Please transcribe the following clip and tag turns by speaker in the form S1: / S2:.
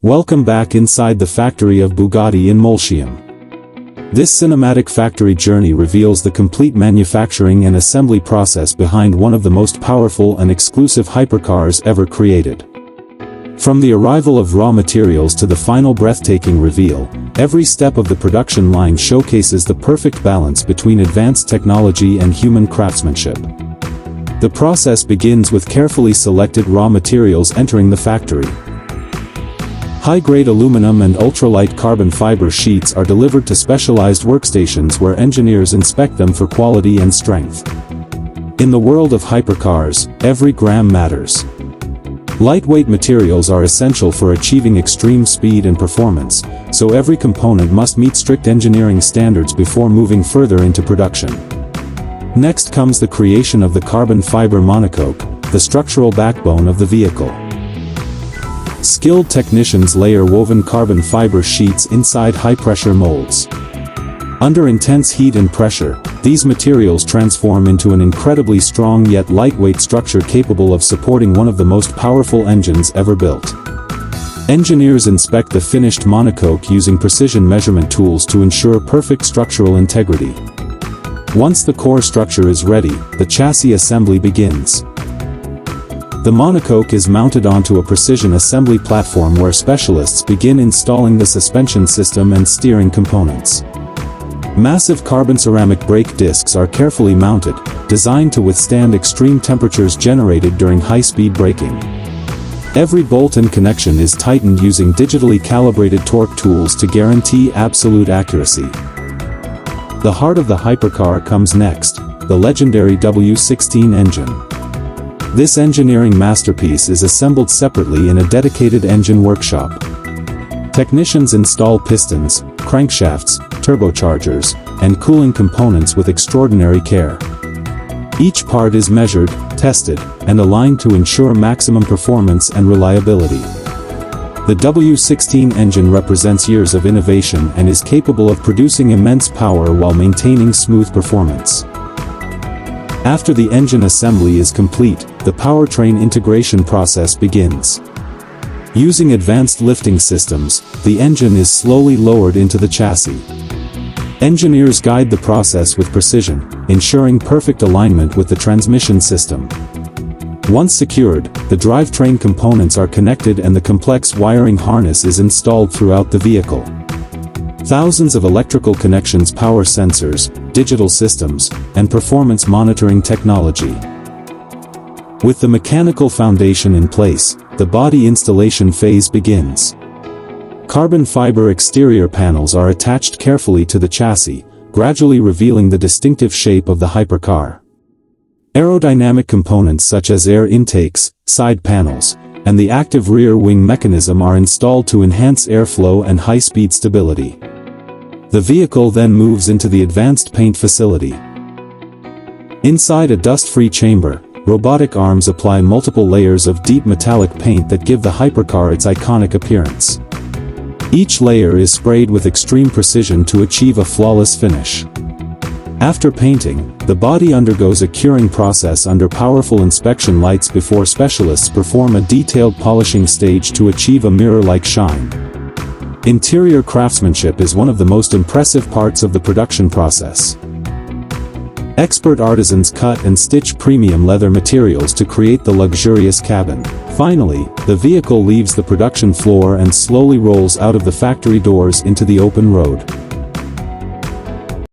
S1: Welcome back inside the factory of Bugatti in Molsheim. This cinematic factory journey reveals the complete manufacturing and assembly process behind one of the most powerful and exclusive hypercars ever created. From the arrival of raw materials to the final breathtaking reveal, every step of the production line showcases the perfect balance between advanced technology and human craftsmanship. The process begins with carefully selected raw materials entering the factory. High-grade aluminum and ultralight carbon fiber sheets are delivered to specialized workstations where engineers inspect them for quality and strength. In the world of hypercars, every gram matters. Lightweight materials are essential for achieving extreme speed and performance, so every component must meet strict engineering standards before moving further into production. Next comes the creation of the carbon fiber monocoque, the structural backbone of the vehicle. Skilled technicians layer woven carbon fiber sheets inside high-pressure molds. Under intense heat and pressure, these materials transform into an incredibly strong yet lightweight structure capable of supporting one of the most powerful engines ever built. Engineers inspect the finished monocoque using precision measurement tools to ensure perfect structural integrity. Once the core structure is ready, the chassis assembly begins. The monocoque is mounted onto a precision assembly platform where specialists begin installing the suspension system and steering components. Massive carbon ceramic brake discs are carefully mounted, designed to withstand extreme temperatures generated during high-speed braking. Every bolt and connection is tightened using digitally calibrated torque tools to guarantee absolute accuracy. The heart of the hypercar comes next, the legendary W16 engine. This engineering masterpiece is assembled separately in a dedicated engine workshop. Technicians install pistons, crankshafts, turbochargers, and cooling components with extraordinary care. Each part is measured, tested, and aligned to ensure maximum performance and reliability. The W16 engine represents years of innovation and is capable of producing immense power while maintaining smooth performance. After the engine assembly is complete, the powertrain integration process begins. Using advanced lifting systems, the engine is slowly lowered into the chassis. Engineers guide the process with precision, ensuring perfect alignment with the transmission system. Once secured, the drivetrain components are connected and the complex wiring harness is installed throughout the vehicle. Thousands of electrical connections power sensors, digital systems, and performance monitoring technology. With the mechanical foundation in place, the body installation phase begins. Carbon fiber exterior panels are attached carefully to the chassis, gradually revealing the distinctive shape of the hypercar. Aerodynamic components such as air intakes, side panels, and the active rear wing mechanism are installed to enhance airflow and high-speed stability. The vehicle then moves into the advanced paint facility. Inside a dust-free chamber, robotic arms apply multiple layers of deep metallic paint that give the hypercar its iconic appearance. Each layer is sprayed with extreme precision to achieve a flawless finish. After painting, the body undergoes a curing process under powerful inspection lights before specialists perform a detailed polishing stage to achieve a mirror-like shine. Interior craftsmanship is one of the most impressive parts of the production process. Expert artisans cut and stitch premium leather materials to create the luxurious cabin. Finally, the vehicle leaves the production floor and slowly rolls out of the factory doors into the open road.